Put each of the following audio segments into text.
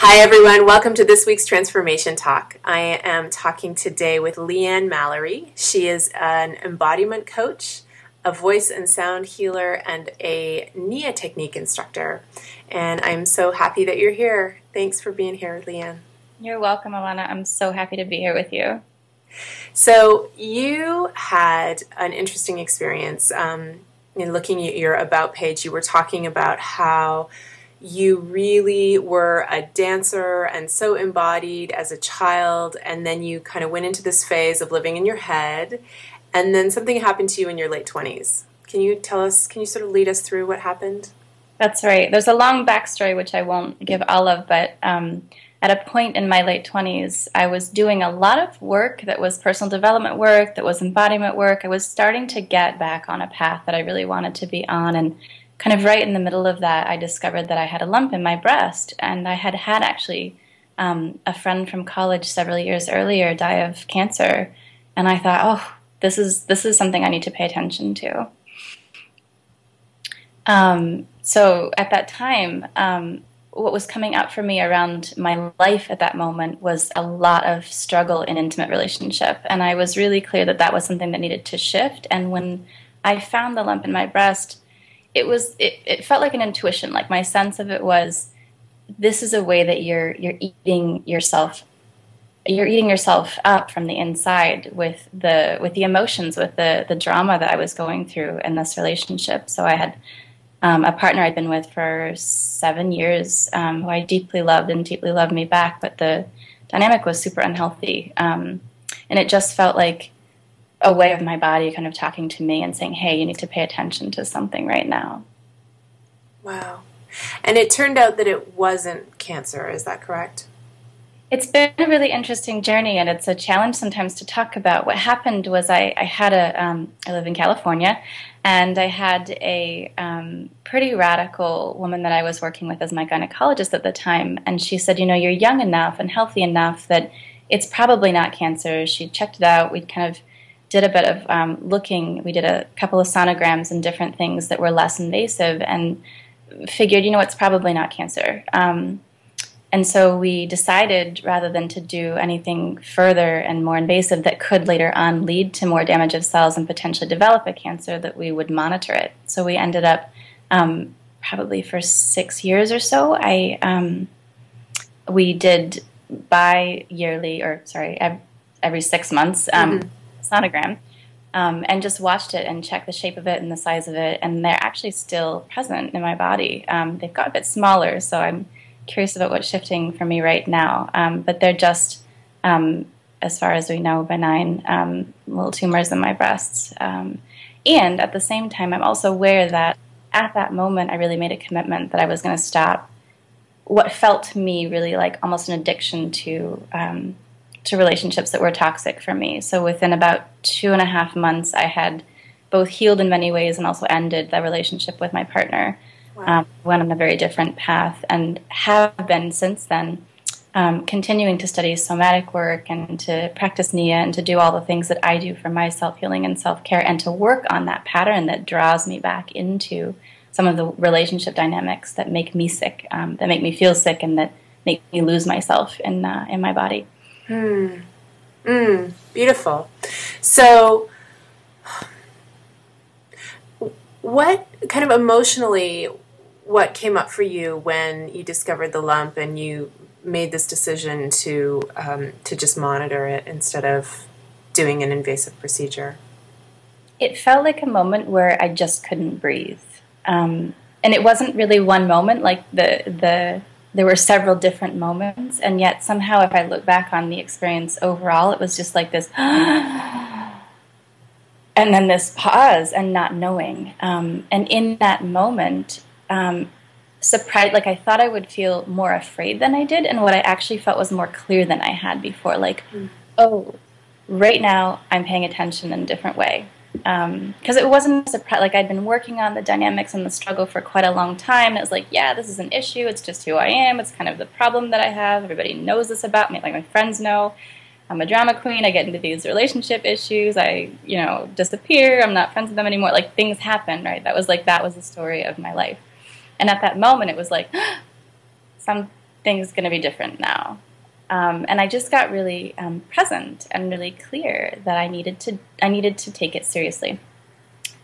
Hi everyone, welcome to this week's Transformation Talk. I am talking today with LeeAnn Mallorie. She is an embodiment coach, a voice and sound healer, and a Nia technique instructor. And I'm so happy that you're here. Thanks for being here, LeeAnn. You're welcome, Alana. I'm so happy to be here with you. So you had an interesting experience. In looking at your About page, you were talking about how you really were a dancer and so embodied as a child, and then you kind of went into this phase of living in your head, and then something happened to you in your late 20s. Can you sort of lead us through what happened? That's right. There's a long backstory, which I won't give all of, but at a point in my late 20s, I was doing a lot of work that was personal development work, that was embodiment work. I was starting to get back on a path that I really wanted to be on, and kind of right in the middle of that, I discovered that I had a lump in my breast, and I had actually a friend from college several years earlier die of cancer, and I thought, oh, this is something I need to pay attention to. So at that time, what was coming up for me around my life at that moment was a lot of struggle in intimate relationship, and I was really clear that that was something that needed to shift. And when I found the lump in my breast, it felt like an intuition. Like my sense of it was, this is a way that you're eating yourself up from the inside with the emotions, with the drama that I was going through in this relationship. So I had a partner I'd been with for 7 years, who I deeply loved and deeply loved me back, but the dynamic was super unhealthy, and it just felt like a way of my body kind of talking to me and saying, hey, you need to pay attention to something right now. Wow. And it turned out that it wasn't cancer, is that correct? It's been a really interesting journey, and it's a challenge sometimes to talk about. What happened was I live in California, and I had a pretty radical woman that I was working with as my gynecologist at the time, and she said, you know, you're young enough and healthy enough that it's probably not cancer. She checked it out. We'd kind of did a bit of looking. We did a couple of sonograms and different things that were less invasive, and figured, you know, it's probably not cancer. And so we decided, rather than to do anything further and more invasive that could later on lead to more damage of cells and potentially develop a cancer, that we would monitor it. So we ended up, probably for 6 years or so, we did every 6 months, sonogram, and just watched it and checked the shape of it and the size of it, and they're actually still present in my body. They've got a bit smaller, so I'm curious about what's shifting for me right now, but they're just, as far as we know, benign little tumors in my breasts. And at the same time, I'm also aware that at that moment I really made a commitment that I was going to stop what felt to me really like almost an addiction to relationships that were toxic for me. So within about 2.5 months, I had both healed in many ways and also ended the relationship with my partner. Wow. Went on a very different path, and have been since then, continuing to study somatic work and to practice Nia and to do all the things that I do for my self-healing and self-care, and to work on that pattern that draws me back into some of the relationship dynamics that make me sick, that make me feel sick, and that make me lose myself in my body. Beautiful. So what kind of emotionally, what came up for you when you discovered the lump and you made this decision to just monitor it instead of doing an invasive procedure? It felt like a moment where I just couldn't breathe. And it wasn't really one moment, like there were several different moments, and yet somehow if I look back on the experience overall, it was just like this, and then this pause and not knowing. And in that moment, surprised, like I thought I would feel more afraid than I did, and what I actually felt was more clear than I had before. Like, oh, right now I'm paying attention in a different way. Because it wasn't a surprise. Like I'd been working on the dynamics and the struggle for quite a long time. And it was like, yeah, this is an issue. It's just who I am. It's kind of the problem that I have. Everybody knows this about me. Like my friends know. I'm a drama queen. I get into these relationship issues. I, disappear. I'm not friends with them anymore. Like things happen, right? That was the story of my life. And at that moment, it was like things going to be different now. And I just got really present and really clear that I needed to take it seriously.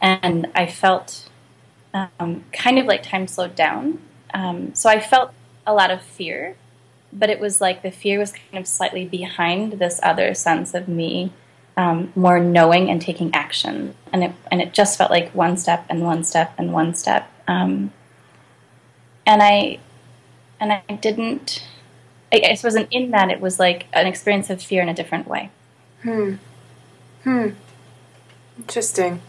And I felt kind of like time slowed down. So I felt a lot of fear, but it was like the fear was kind of slightly behind this other sense of me more knowing and taking action. And it just felt like one step and one step and one step. And I didn't, I suppose in that it was like an experience of fear in a different way. Interesting.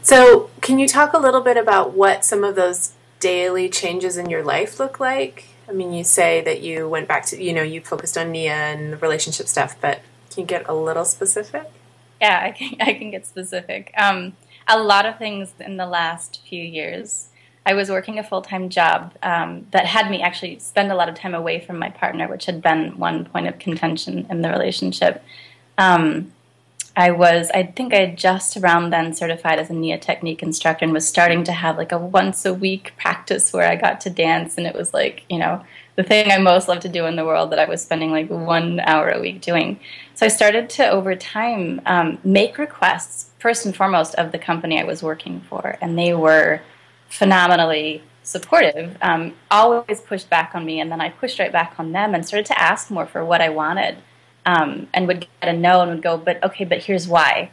So can you talk a little bit about what some of those daily changes in your life look like? I mean, you say that you went back to, you focused on Nia and the relationship stuff, but can you get a little specific? Yeah, I can get specific. A lot of things in the last few years. I was working a full-time job that had me actually spend a lot of time away from my partner, which had been one point of contention in the relationship. I think I had just around then certified as a Nia technique instructor and was starting to have like a once-a-week practice where I got to dance, and it was like, the thing I most love to do in the world that I was spending like 1 hour a week doing. So I started to, over time, make requests, first and foremost, of the company I was working for, and they were phenomenally supportive, always pushed back on me, and then I pushed right back on them and started to ask more for what I wanted, and would get a no and would go, but here's why.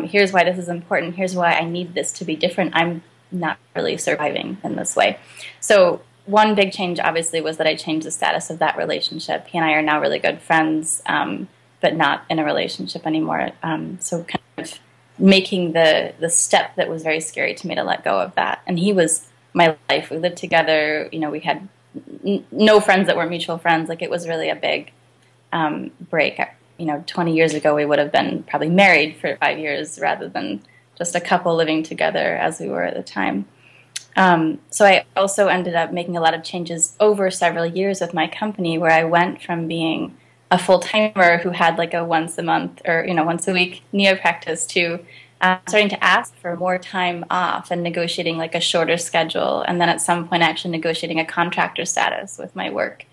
Here's why this is important. Here's why I need this to be different. I'm not really surviving in this way. So one big change, obviously, was that I changed the status of that relationship. He and I are now really good friends, but not in a relationship anymore. So kind of making the step that was very scary to me to let go of that. And he was my life. We lived together. We had no friends that weren't mutual friends. Like, it was really a big break. 20 years ago, we would have been probably married for 5 years rather than just a couple living together as we were at the time. So I also ended up making a lot of changes over several years with my company, where I went from being a full-timer who had like a once a month or once a week Nia practice to starting to ask for more time off and negotiating like a shorter schedule, and then at some point actually negotiating a contractor status with my work,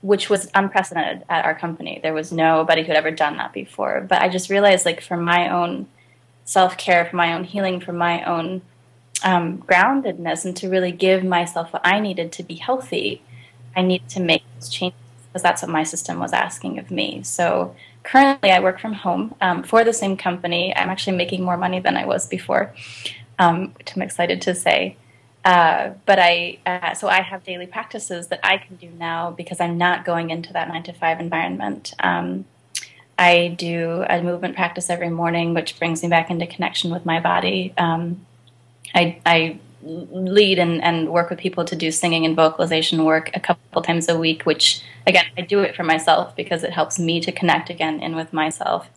which was unprecedented at our company. There was nobody who had ever done that before. But I just realized, like, for my own self-care, for my own healing, for my own groundedness, and to really give myself what I needed to be healthy, I needed to make those changes, because that's what my system was asking of me. So currently I work from home for the same company. I'm actually making more money than I was before, which I'm excited to say. But so I have daily practices that I can do now because I'm not going into that 9-to-5 environment. I do a movement practice every morning, which brings me back into connection with my body. I lead and work with people to do singing and vocalization work a couple times a week, which, again, I do it for myself because it helps me to connect again in with myself.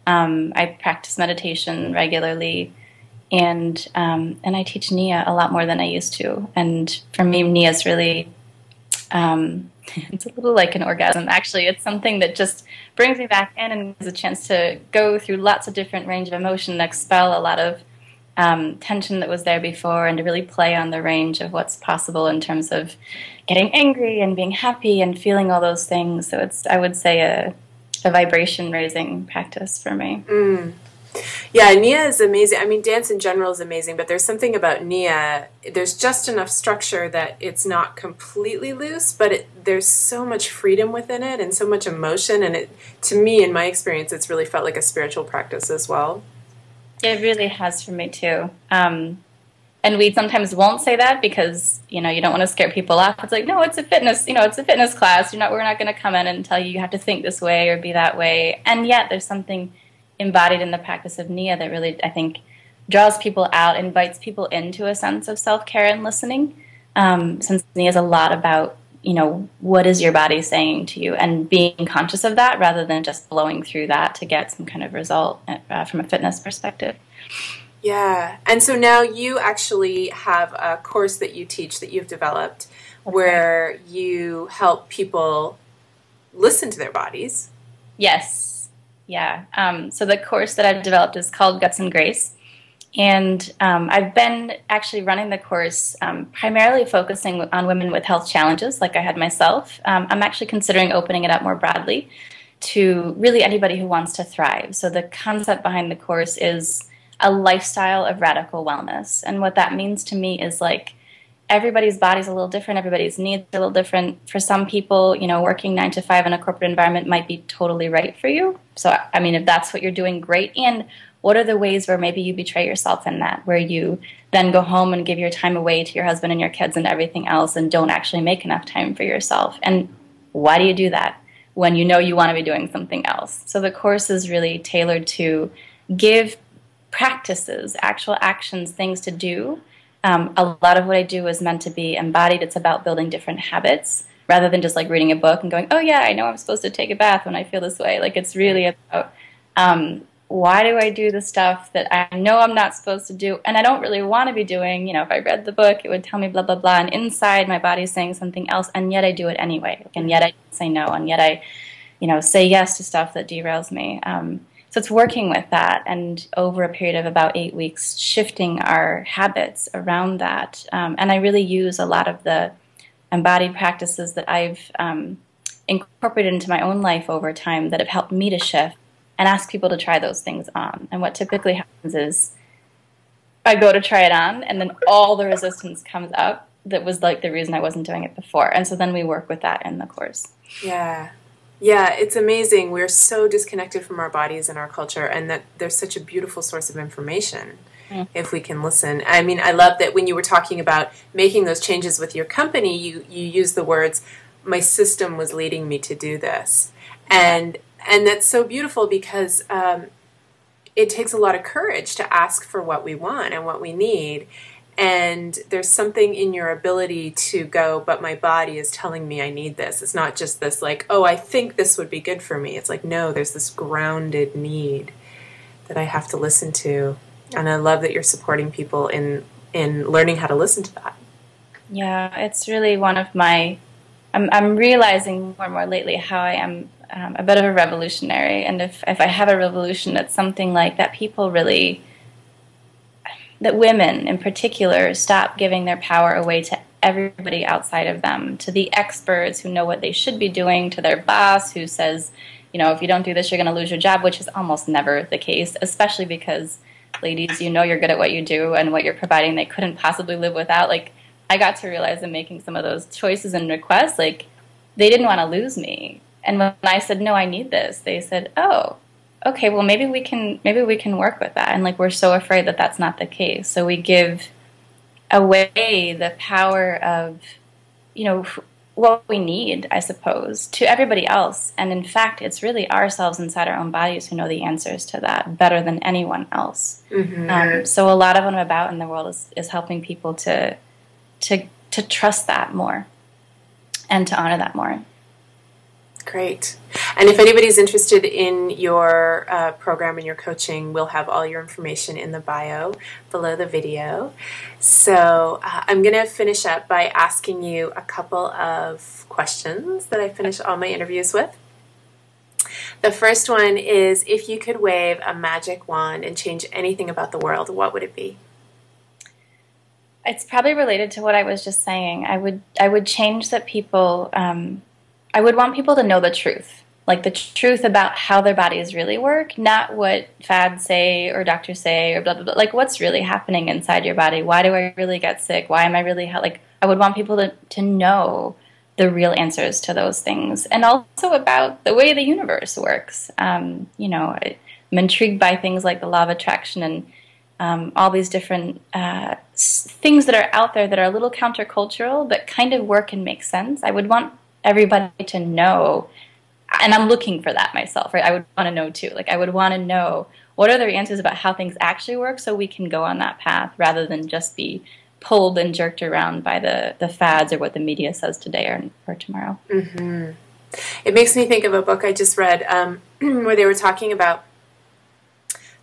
I practice meditation regularly, and I teach Nia a lot more than I used to. And for me, Nia is really, it's a little like an orgasm, actually. It's something that just brings me back in and gives a chance to go through lots of different range of emotion and expel a lot of tension that was there before, and to really play on the range of what's possible in terms of getting angry and being happy and feeling all those things. So it's, I would say, a vibration raising practice for me. Yeah, Nia is amazing. I mean, dance in general is amazing, but there's something about Nia, there's just enough structure that it's not completely loose, but there's so much freedom within it and so much emotion, and it, to me, in my experience, it's really felt like a spiritual practice as well. It really has for me too. And we sometimes won't say that because, you don't want to scare people off. It's like, no, it's a fitness, it's a fitness class. We're not going to come in and tell you have to think this way or be that way. And yet there's something embodied in the practice of Nia that really, I think, draws people out, invites people into a sense of self-care and listening. Since Nia is a lot about, what is your body saying to you, and being conscious of that rather than just blowing through that to get some kind of result from a fitness perspective. Yeah. And so now you actually have a course that you teach that you've developed where you help people listen to their bodies. Yes. Yeah. So the course that I've developed is called Guts and Grace. And I've been actually running the course primarily focusing on women with health challenges, like I had myself. I'm actually considering opening it up more broadly to really anybody who wants to thrive. So the concept behind the course is a lifestyle of radical wellness. And what that means to me is like everybody's body's a little different, everybody's needs are a little different. For some people, you know, working 9 to 5 in a corporate environment might be totally right for you. So, I mean, if that's what you're doing, great. And what are the ways where maybe you betray yourself in that, where you then go home and give your time away to your husband and your kids and everything else and don't actually make enough time for yourself? And why do you do that when you know you want to be doing something else? So the course is really tailored to give practices, actual actions, things to do. A lot of what I do is meant to be embodied. It's about building different habits rather than just like reading a book and going, oh yeah, I know I'm supposed to take a bath when I feel this way. Like it's really about why do I do the stuff that I know I'm not supposed to do and I don't really want to be doing? You know, if I read the book, it would tell me blah, blah, blah. And inside my body's saying something else, and yet I do it anyway. And yet I say no, and yet I, you know, say yes to stuff that derails me. So it's working with that, and over a period of about 8 weeks, shifting our habits around that. And I really use a lot of the embodied practices that I've incorporated into my own life over time that have helped me to shift, and ask people to try those things on. And what typically happens is I go to try it on, and then all the resistance comes up that was like the reason I wasn't doing it before. And so then we work with that in the course. Yeah. Yeah, it's amazing. We're so disconnected from our bodies and our culture, and that there's such a beautiful source of information if we can listen. I mean, I love that when you were talking about making those changes with your company, you used the words, my system was leading me to do this. And that's so beautiful because it takes a lot of courage to ask for what we want and what we need. And there's something in your ability to go, but my body is telling me I need this. It's not just this like, oh, I think this would be good for me. It's like, no, there's this grounded need that I have to listen to. And I love that you're supporting people in learning how to listen to that. Yeah, it's really one of my, I'm realizing more and more lately how I am a bit of a revolutionary, and if I have a revolution, it's something like that people really, that women in particular stop giving their power away to everybody outside of them, to the experts who know what they should be doing, to their boss who says, you know, if you don't do this, you're going to lose your job, which is almost never the case, especially because, ladies, you know you're good at what you do and what you're providing they couldn't possibly live without. Like, I got to realize in making some of those choices and requests, like, they didn't want to lose me. And when I said, no, I need this, they said, oh, okay, well, maybe we can work with that. And like, we're so afraid that that's not the case. So we give away the power of, you know, what we need, I suppose, to everybody else. And in fact, it's really ourselves inside our own bodies who know the answers to that better than anyone else. So a lot of what I'm about in the world is helping people to trust that more and to honor that more. Great. And if anybody's interested in your program and your coaching, we'll have all your information in the bio below the video. So I'm going to finish up by asking you a couple of questions that I finish all my interviews with. The first one is, if you could wave a magic wand and change anything about the world, what would it be? It's probably related to what I was just saying. I would change that people... I would want people to know the truth, like the truth about how their bodies really work, not what fads say or doctors say or blah, blah, blah. Like, what's really happening inside your body? Why do I really get sick? Why am I really, like, I would want people to know the real answers to those things. And also about the way the universe works. You know, I'm intrigued by things like the law of attraction and all these different things that are out there that are a little countercultural, but kind of work and make sense. I would want everybody to know, and I'm looking for that myself, right? I would want to know too. Like, I would want to know what are the answers about how things actually work so we can go on that path rather than just be pulled and jerked around by the fads or what the media says today or tomorrow. Mm-hmm. It makes me think of a book I just read where they were talking about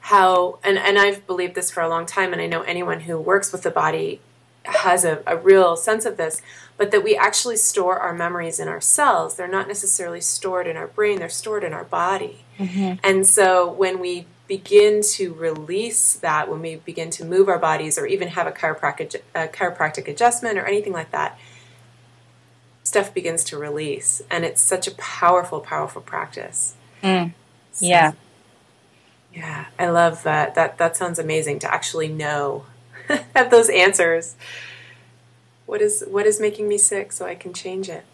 how, and I've believed this for a long time, and I know anyone who works with the body has a real sense of this, but that we actually store our memories in our cells. They're not necessarily stored in our brain, they're stored in our body. Mm-hmm. And so when we begin to release that, when we begin to move our bodies or even have a chiropractic adjustment or anything like that, stuff begins to release. And it's such a powerful, powerful practice. Mm. So, yeah. Yeah, I love that. That sounds amazing to actually know, have those answers. What is making me sick so I can change it?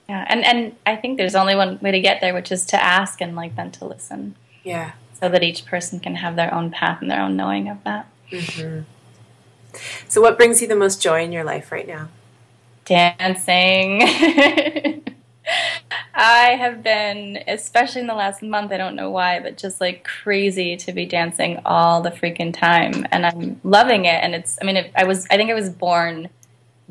Yeah, and I think there's only one way to get there, which is to ask and like then to listen. Yeah. So that each person can have their own path and their own knowing of that. Mm-hmm. So what brings you the most joy in your life right now? Dancing. I have been, especially in the last month, I don't know why, but just like crazy to be dancing all the freaking time. And I'm loving it. And it's, I mean, I think I was born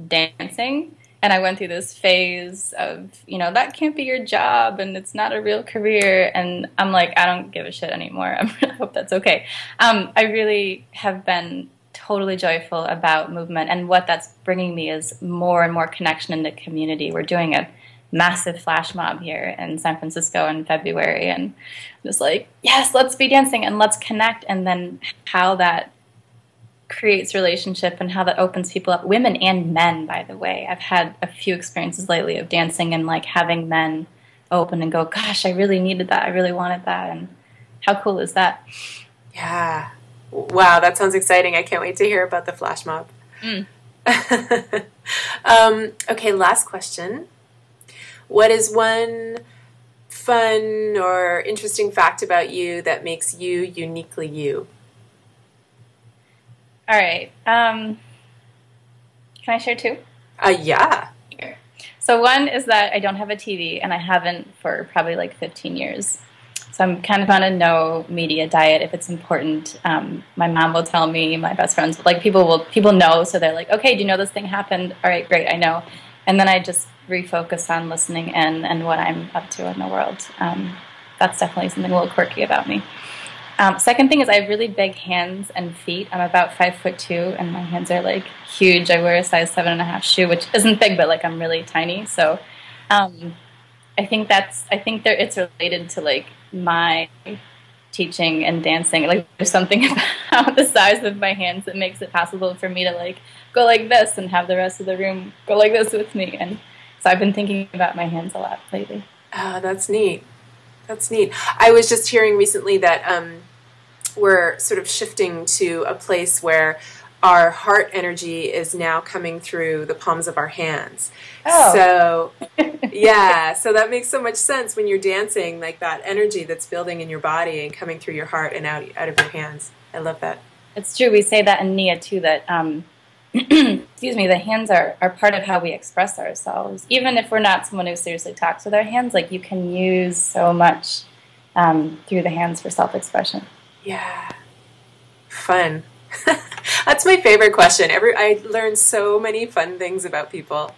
dancing. And I went through this phase of, you know, that can't be your job and it's not a real career. And I'm like, I don't give a shit anymore. I hope that's okay. I really have been totally joyful about movement. And what that's bringing me is more and more connection in the community. We're doing a massive flash mob here in San Francisco in February. And I'm just like, yes, let's be dancing and let's connect. And then how that creates relationship and how that opens people up, women and men, by the way. I've had a few experiences lately of dancing and like having men open and go, gosh, I really needed that, I really wanted that. And how cool is that? Yeah, wow, that sounds exciting. I can't wait to hear about the flash mob. Okay, last question. What is one fun or interesting fact about you that makes you uniquely you? All right. Can I share two? Yeah. So one is that I don't have a TV, and I haven't for probably like 15 years. So I'm kind of on a no media diet if it's important. My mom will tell me, my best friends, like people know, so they're like, okay, do you know this thing happened? All right, great, I know. And then I just refocus on listening in and what I'm up to in the world. That's definitely something a little quirky about me. Second thing is I have really big hands and feet. I'm about 5'2", and my hands are like huge. I wear a size 7.5 shoe, which isn't big, but like I'm really tiny. So I think it's related to like my teaching and dancing. Like there's something about the size of my hands that makes it possible for me to like go like this and have the rest of the room go like this with me. And so I've been thinking about my hands a lot lately. Oh, that's neat. That's neat. I was just hearing recently that we're sort of shifting to a place where our heart energy is now coming through the palms of our hands. Oh. So, yeah, so that makes so much sense when you're dancing, like that energy that's building in your body and coming through your heart and out of your hands. I love that. It's true. We say that in Nia, too, that excuse me, the hands are part of how we express ourselves. Even if we're not someone who seriously talks with our hands, like you can use so much through the hands for self-expression. Yeah. Fun. That's my favorite question. I learned so many fun things about people.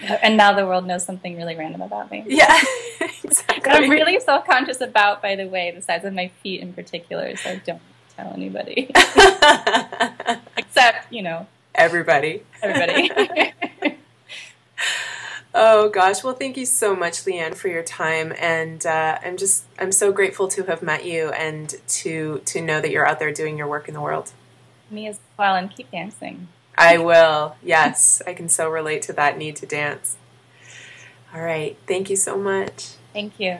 And now the world knows something really random about me. Yeah, exactly. That I'm really self-conscious about, by the way, the size of my feet in particular, so I don't tell anybody. Except, you know. Everybody. Oh gosh, well thank you so much, LeeAnn, for your time, and I'm so grateful to have met you and to know that you're out there doing your work in the world. Me as well, and keep dancing. I will, yes. I can so relate to that need to dance. All right, thank you so much. Thank you.